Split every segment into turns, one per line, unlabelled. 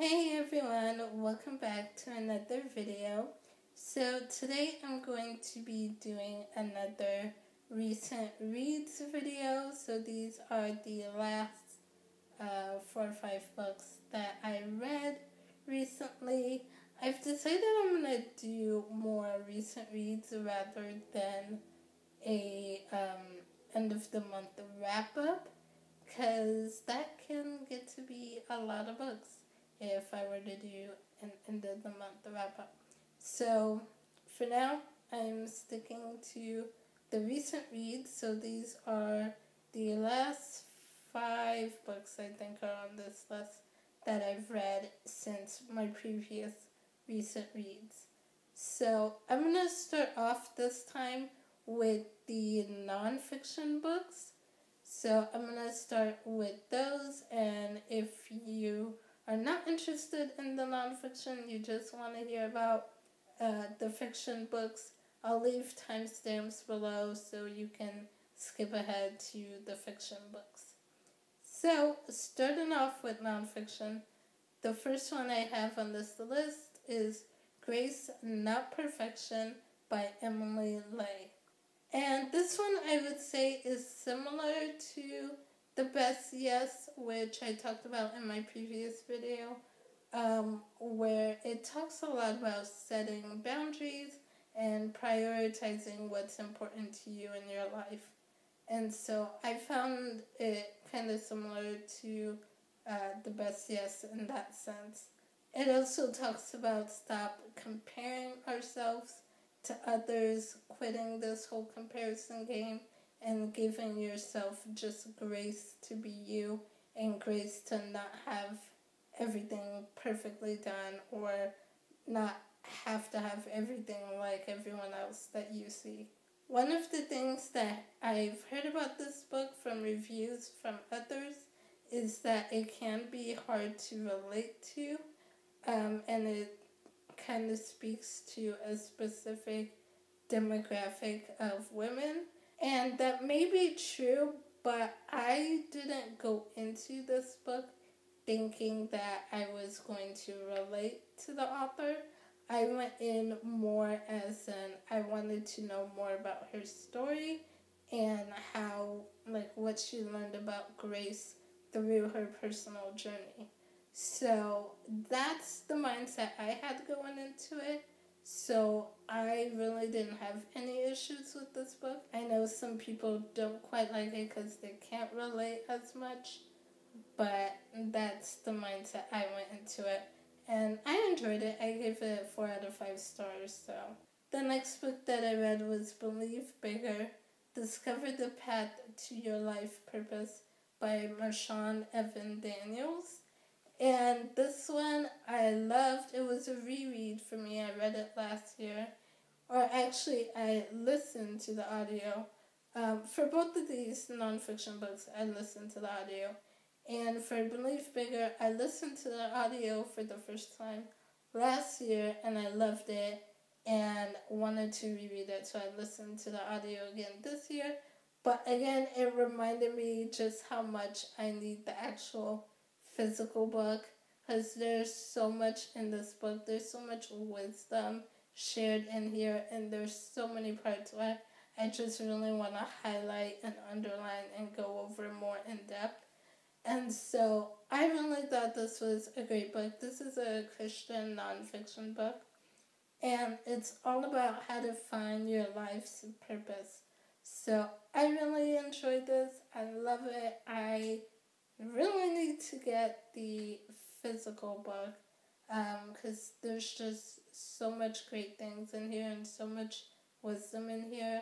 Hey everyone, welcome back to another video. So today I'm going to be doing another recent reads video. So these are the last 4 or 5 books that I read recently. I've decided I'm going to do more recent reads rather than a end of the month wrap up, because that can get to be a lot of books if I were to do an end of the month wrap up. So for now, I'm sticking to the recent reads. So these are the last 5 books I think are on this list that I've read since my previous recent reads. So I'm going to start off this time with the nonfiction books. So I'm going to start with those, and if you are not interested in the nonfiction, you just want to hear about the fiction books, I'll leave timestamps below so you can skip ahead to the fiction books. So starting off with nonfiction, the first one I have on this list is Grace, Not Perfection by Emily Ley. And this one I would say is similar to The Best Yes, which I talked about in my previous video, where it talks a lot about setting boundaries and prioritizing what's important to you in your life. And so I found it kind of similar to The Best Yes in that sense. It also talks about stop comparing ourselves to others, quitting this whole comparison game, and giving yourself just grace to be you and grace to not have everything perfectly done or not have to have everything like everyone else that you see. One of the things that I've heard about this book from reviews from others is that it can be hard to relate to, and it kind of speaks to a specific demographic of women. And that may be true, but I didn't go into this book thinking that I was going to relate to the author. I went in more as I wanted to know more about her story and how, what she learned about Grace through her personal journey. So that's the mindset I had going into it. So I really didn't have any issues with this book. I know some people don't quite like it because they can't relate as much, but that's the mindset I went into it. And I enjoyed it. I gave it 4 out of 5 stars. So the next book that I read was Believe Bigger, Discover the Path to Your Life Purpose by Marshawn Evan Daniels. And this one I loved. It was a reread for me. I read it last year. Or actually, I listened to the audio. For both of these nonfiction books, I listened to the audio. And for Believe Bigger, I listened to the audio for the first time last year, and I loved it and wanted to reread it. So I listened to the audio again this year. But again, it reminded me just how much I need the actual physical book, because there's so much in this book. There's so much wisdom shared in here, and there's so many parts where I just really want to highlight and underline and go over more in depth. And so I really thought this was a great book. This is a Christian nonfiction book, and it's all about how to find your life's purpose. So I really enjoyed this. I love it. I really need to get the physical book, because there's just so much great things in here and so much wisdom in here.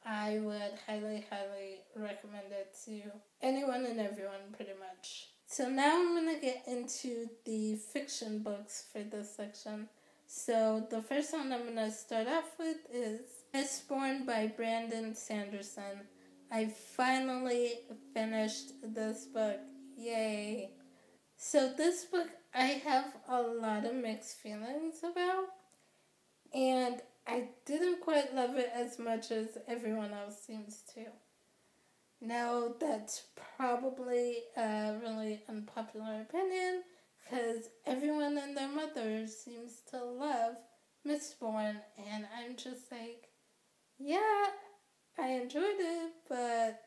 I would highly, highly recommend it to anyone and everyone, pretty much. So now I'm going to get into the fiction books for this section. So the first one I'm going to start off with is Mistborn by Brandon Sanderson. I finally finished this book. Yay. So this book I have a lot of mixed feelings about, and I didn't quite love it as much as everyone else seems to. Now, that's probably a really unpopular opinion, because everyone and their mother seems to love Mistborn, and I'm just like, yeah, I enjoyed it, but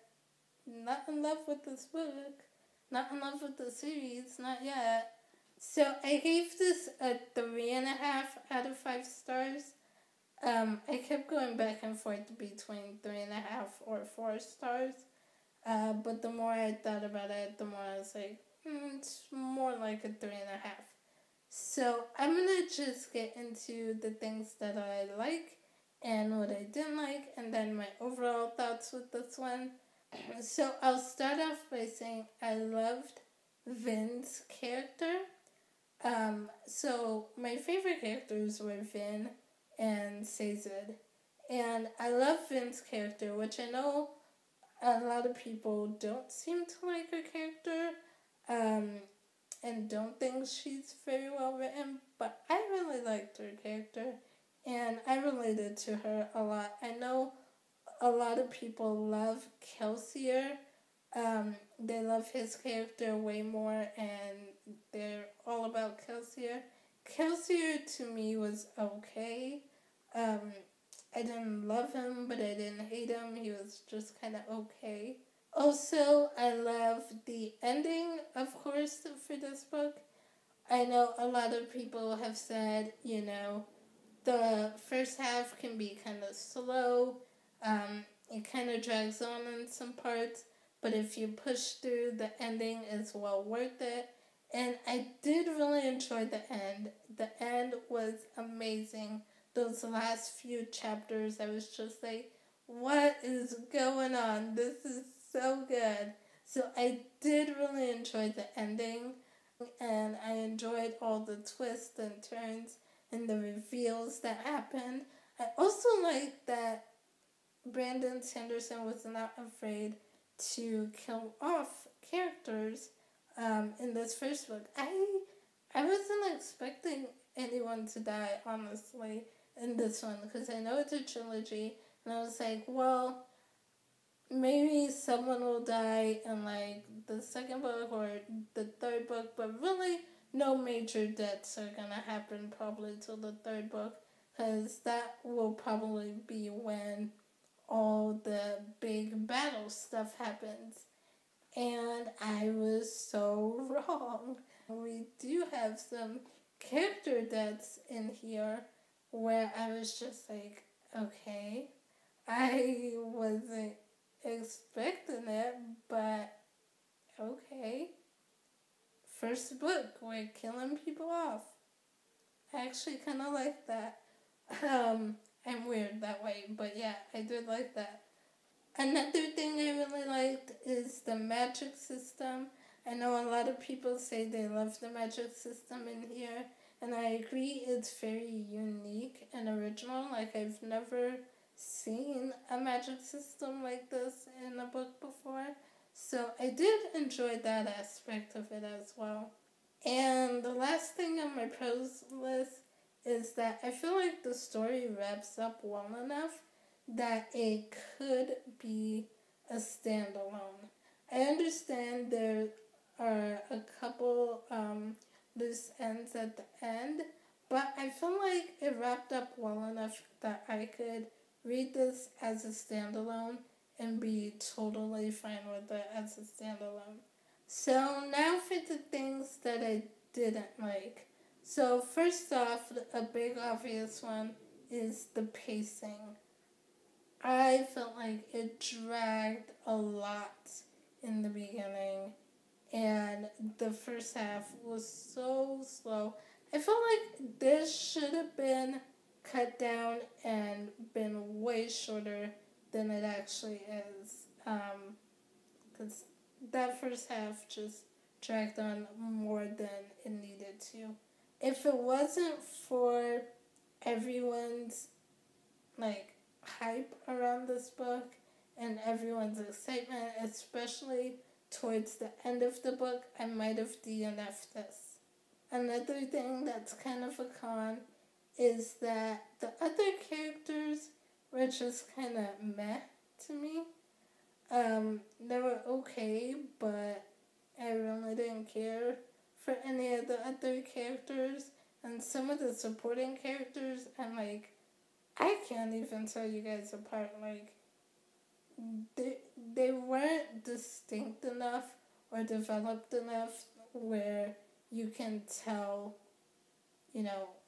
not in love with this book, not in love with the series, not yet. So I gave this a 3.5 out of 5 stars. I kept going back and forth between 3.5 or 4 stars. But the more I thought about it, the more I was like, it's more like a 3.5. So I'm gonna just get into the things that I like and what I didn't like, and then my overall thoughts with this one. So I'll start off by saying I loved Vin's character. So my favorite characters were Vin and Sazed. And I love Vin's character, which I know a lot of people don't seem to like her character, and don't think she's very well written, but I really liked her character, and I related to her a lot. I know a lot of people love Kelsier. They love his character way more, and they're all about Kelsier. Kelsier to me was okay. I didn't love him, but I didn't hate him. He was just kind of okay. Also, I love the ending, of course, for this book. I know a lot of people have said, the first half can be kind of slow. It kind of drags on in some parts, but if you push through, the ending is well worth it. And I did really enjoy the end. The end was amazing. Those last few chapters, I was just like, what is going on? This is so good. So I did really enjoy the ending, and I enjoyed all the twists and turns and the reveals that happened. I also liked that Brandon Sanderson was not afraid to kill off characters in this first book. I wasn't expecting anyone to die, honestly, in this one, because I know it's a trilogy, and I was like, well, maybe someone will die in like the second book or the third book, but really no major deaths are gonna happen probably till the third book, because that will probably be when all the big battle stuff happens. And I was so wrong. We do have some character deaths in here where I was just like, okay, I wasn't expecting it, but okay. First book, we're killing people off. I actually kind of like that. I'm weird that way, but yeah, I did like that. Another thing I really liked is the magic system. I know a lot of people say they love the magic system in here, and I agree it's very unique and original. Like, I've never seen a magic system like this in a book before. So I did enjoy that aspect of it as well. And the last thing on my pros list is that I feel like the story wraps up well enough that it could be a standalone. I understand there are a couple loose ends at the end, but I feel like it wrapped up well enough that I could read this as a standalone and be totally fine with it as a standalone. So now for the things that I didn't like. So first off, a big obvious one is the pacing. I felt like it dragged a lot in the beginning, and the first half was so slow. I felt like this should have been cut down and been way shorter than it actually is, because that first half just dragged on more than it needed to. If it wasn't for everyone's like hype around this book and everyone's excitement, especially towards the end of the book, I might have DNF'd this. Another thing that's kind of a con is that the other characters were just kind of meh to me. They were okay, but I really didn't care for any of the other characters, and some of the supporting characters, and like, I can't even tell you guys apart. Like, they weren't distinct enough or developed enough where you can tell,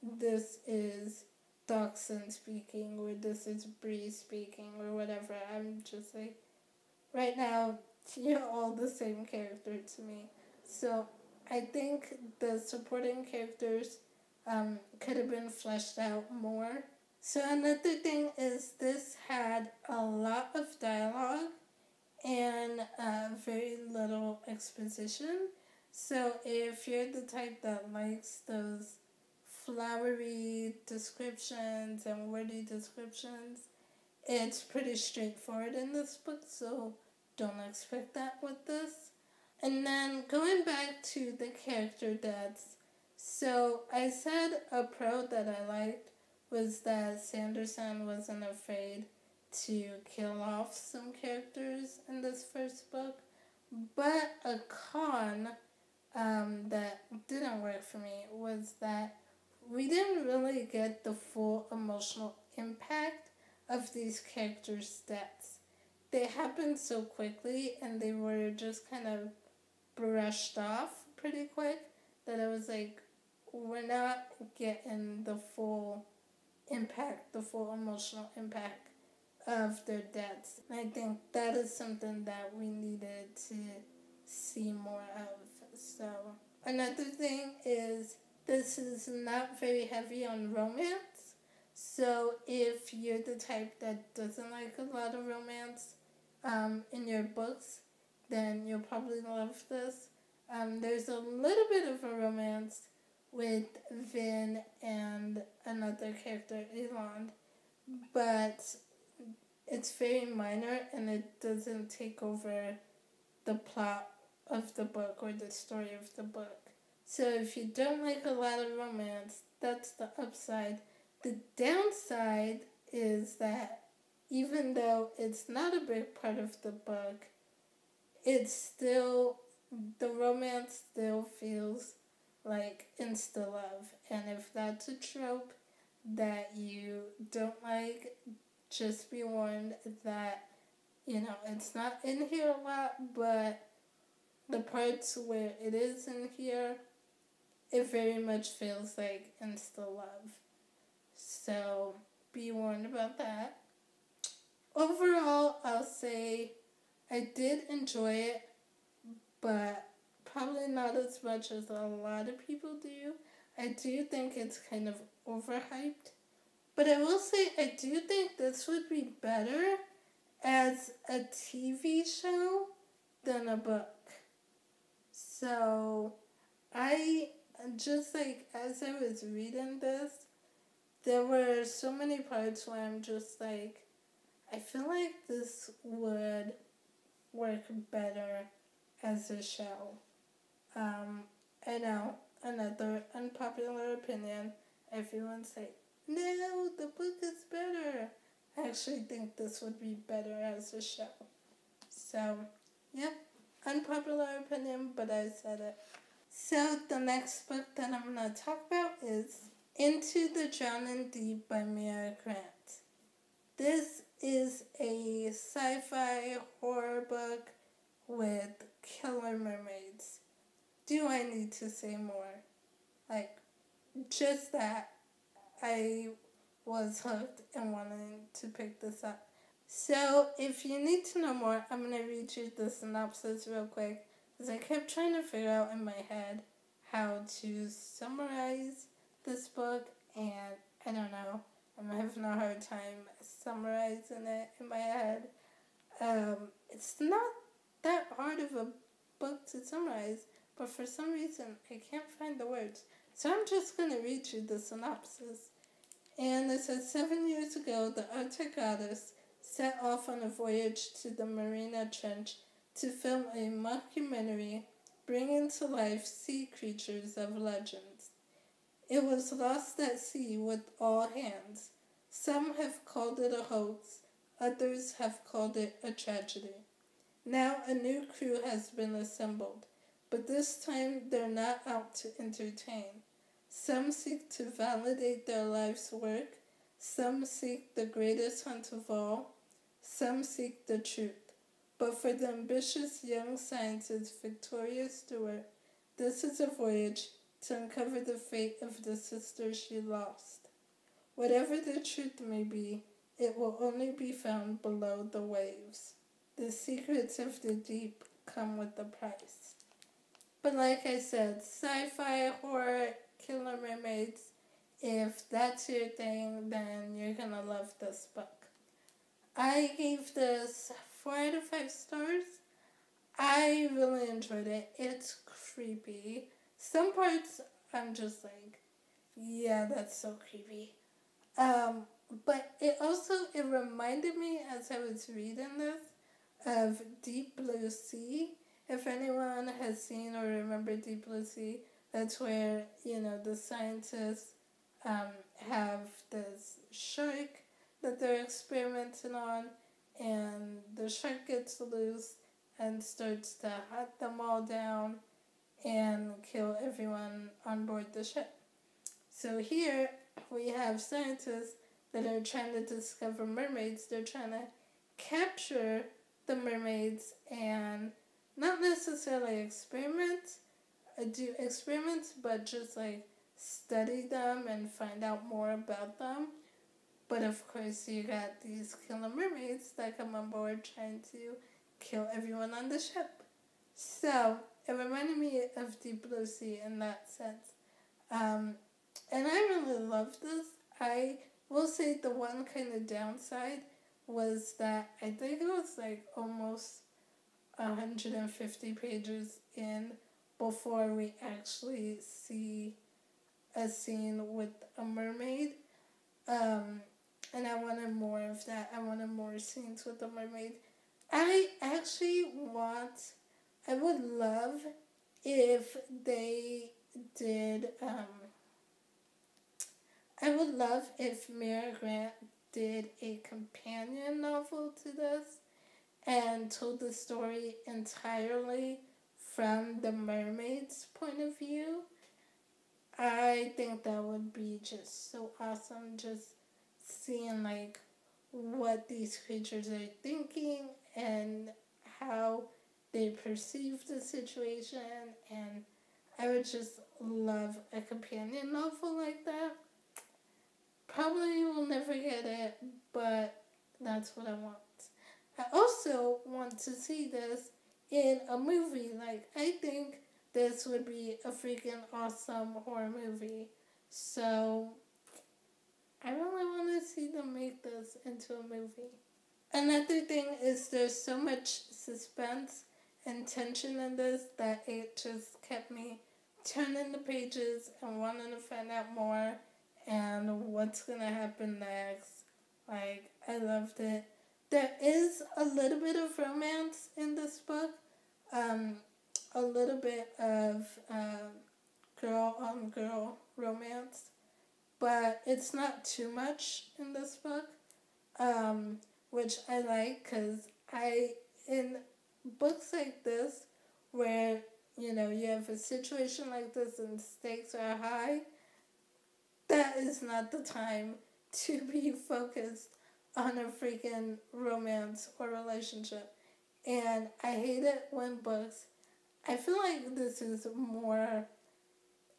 this is Dachshund speaking, or this is Bree speaking, or whatever. I'm just like, right now, you're all the same character to me. So I think the supporting characters could have been fleshed out more. So another thing is this had a lot of dialogue and very little exposition. So if you're the type that likes those flowery descriptions and wordy descriptions, it's pretty straightforward in this book, so don't expect that with this. And then going back to the character deaths, so I said a pro that I liked was that Sanderson wasn't afraid to kill off some characters in this first book, but a con that didn't work for me was that we didn't really get the full emotional impact of these characters' deaths. They happened so quickly and they were just kind of brushed off pretty quick that I was like, we're not getting the full impact, the full emotional impact of their deaths. And I think that is something that we needed to see more of. So another thing is this is not very heavy on romance. So if you're the type that doesn't like a lot of romance in your books, then you'll probably love this. There's a little bit of a romance with Vin and another character, Elond, but it's very minor and it doesn't take over the plot of the book or the story of the book. So if you don't like a lot of romance, that's the upside. The downside is that even though it's not a big part of the book, it's still, the romance still feels like insta-love. And if that's a trope that you don't like, just be warned that, it's not in here a lot, but the parts where it is in here, it very much feels like insta-love. So be warned about that. Overall, I'll say I did enjoy it, but probably not as much as a lot of people do. I do think it's kind of overhyped. But I will say I do think this would be better as a TV show than a book. So I just like, as I was reading this, there were so many parts where I'm just like, I feel like this would work better as a show. I know, another unpopular opinion. Everyone's like, no, the book is better. I actually think this would be better as a show. So, yeah, unpopular opinion, but I said it. So the next book that I'm going to talk about is Into the Drowning Deep by Mira Grant. This is a sci-fi horror book with killer mermaids. Do I need to say more? Like, just that I was hooked and wanted to pick this up. So, if you need to know more, I'm going to read you the synopsis real quick, because I kept trying to figure out in my head how to summarize this book, and I don't know, I'm having a hard time summarizing it in my head. It's not that hard of a book to summarize, but for some reason I can't find the words. So I'm just going to read you the synopsis. And it says, 7 years ago, the Arctic goddess set off on a voyage to the Marina Trench to film a mockumentary bringing to life sea creatures of legends. It was lost at sea with all hands. Some have called it a hoax, others have called it a tragedy. Now a new crew has been assembled, but this time they're not out to entertain. Some seek to validate their life's work, some seek the greatest hunt of all, some seek the truth. But for the ambitious young scientist Victoria Stewart, this is a voyage to uncover the fate of the sister she lost. Whatever the truth may be, it will only be found below the waves. The secrets of the deep come with a price. But like I said, sci-fi, horror, killer mermaids, if that's your thing, then you're gonna love this book. I gave this 4 out of 5 stars. I really enjoyed it. It's creepy. Some parts I'm just like, yeah, that's so creepy. But it reminded me as I was reading this of Deep Blue Sea. If anyone has seen or remember Deep Blue Sea, that's where, the scientists have this shark that they're experimenting on, and the shark gets loose and starts to hunt them all down and kill everyone on board the ship. So here we have scientists that are trying to discover mermaids. They're trying to capture the mermaids and not necessarily do experiments, but just like study them and find out more about them. But of course you got these killer mermaids that come on board trying to kill everyone on the ship. So it reminded me of Deep Blue Sea in that sense. And I really loved this. I will say the one kind of downside was that I think it was like almost 150 pages in before we actually see a scene with a mermaid. And I wanted more of that. I wanted more scenes with the mermaid. I would love if they did, I would love if Mira Grant did a companion novel to this and told the story entirely from the mermaid's point of view. I think that would be just so awesome, just seeing like what these creatures are thinking and how they perceive the situation, and I would just love a companion novel like that. Probably will never get it, but that's what I want. I also want to see this in a movie. Like, I think this would be a freaking awesome horror movie. So, I really want to see them make this into a movie. Another thing is there's so much suspense and tension in this that it just kept me turning the pages and wanting to find out more and what's going to happen next. Like, I loved it. There is a little bit of romance in this book. A little bit of girl-on-girl romance. But it's not too much in this book, which I like, because in books like this, where, you have a situation like this and stakes are high, that is not the time to be focused on a freaking romance or relationship. And I hate it when books, I feel like this is more,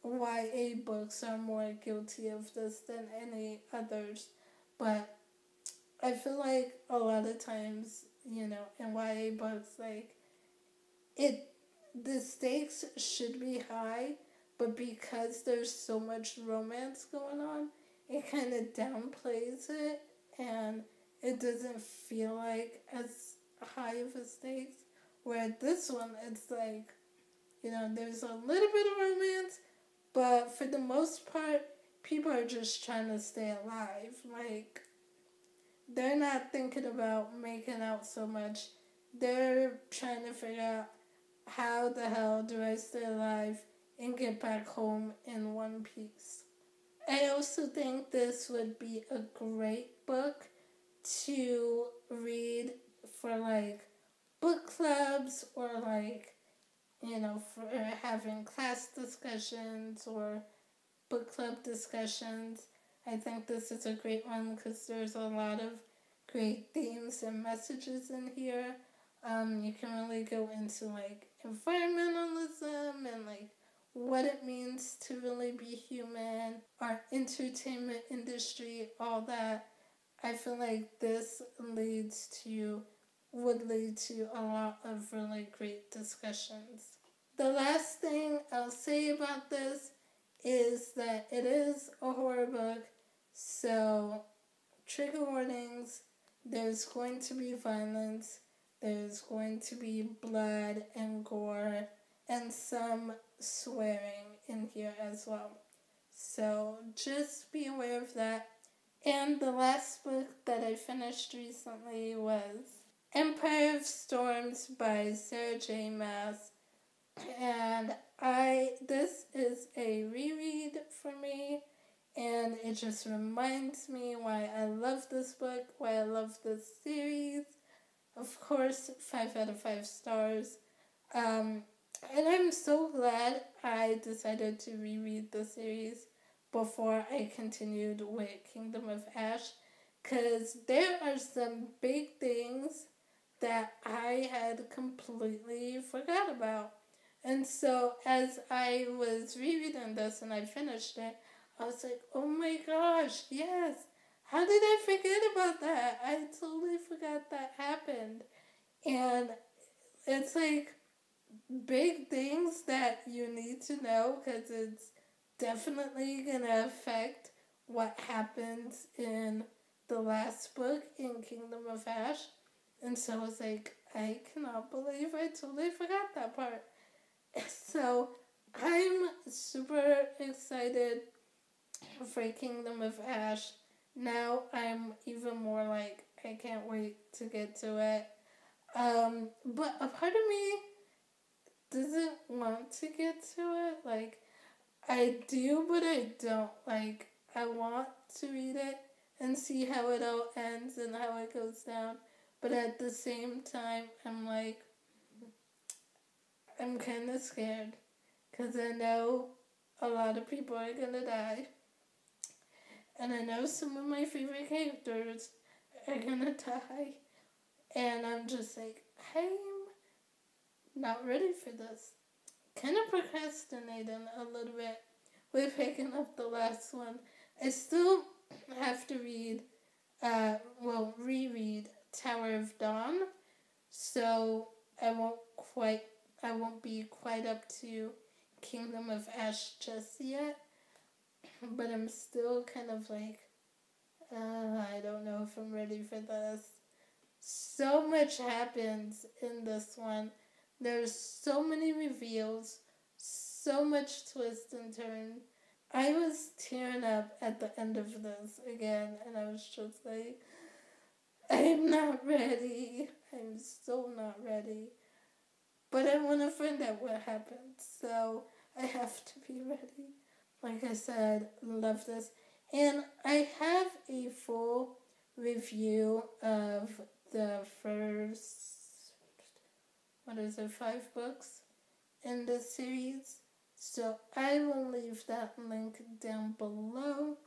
YA books are more guilty of this than any others. But I feel like a lot of times, in YA books, like, the stakes should be high, but because there's so much romance going on, it kind of downplays it, and it doesn't feel like as high of a stakes. Where this one, it's like, there's a little bit of romance, but for the most part, people are just trying to stay alive. Like, they're not thinking about making out so much. They're trying to figure out, how the hell do I stay alive and get back home in one piece? I also think this would be a great book to read for, like, book clubs or, like, for having class discussions or book club discussions. I think this is a great one because there's a lot of great themes and messages in here. You can really go into like environmentalism and like what it means to really be human, our entertainment industry, all that. I feel like this would lead to a lot of really great discussions. The last thing I'll say about this is that it is a horror book, so trigger warnings, there's going to be violence, there's going to be blood and gore, and some swearing in here as well. So just be aware of that. And the last book that I finished recently was Empire of Storms by Sarah J. Maas. And this is a reread for me, and it just reminds me why I love this book, why I love this series. Of course, 5 out of 5 stars. And I'm so glad I decided to reread the series before I continued with Kingdom of Ash, because there are some big things that I had completely forgot about. And so as I was rereading this and I finished it, I was like, oh my gosh, yes. How did I forget about that? I totally forgot that happened. And it's like big things that you need to know because it's definitely going to affect what happens in the last book in Kingdom of Ash. And so I was like, I cannot believe I totally forgot that part. So I'm super excited for Kingdom of Ash. Now I'm even more like, I can't wait to get to it. But a part of me doesn't want to get to it. Like, I do, but I don't. Like, I want to read it and see how it all ends and how it goes down. But at the same time, I'm like, I'm kind of scared. Because I know a lot of people are going to die. And I know some of my favorite characters are going to die. And I'm just like, I'm not ready for this. Kind of procrastinating a little bit with picking up the last one. I still have to reread Tower of Dawn. So I won't be quite up to Kingdom of Ash just yet. But I'm still kind of like, I don't know if I'm ready for this. So much happens in this one. There's so many reveals, so much twist and turn. I was tearing up at the end of this again, and I was just like, I'm not ready. I'm so not ready. But I want to find out what happened, so I have to be ready. Like I said, love this. And I have a full review of the first, 5 books in this series. So I will leave that link down below.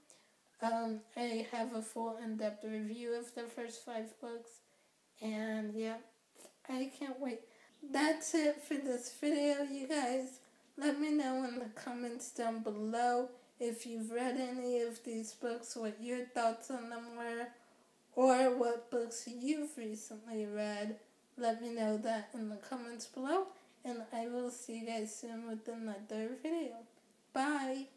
I have a full in-depth review of the first 5 books. And yeah, I can't wait. That's it for this video, you guys. Let me know in the comments down below if you've read any of these books, what your thoughts on them were, or what books you've recently read. Let me know that in the comments below, and I will see you guys soon with another video. Bye!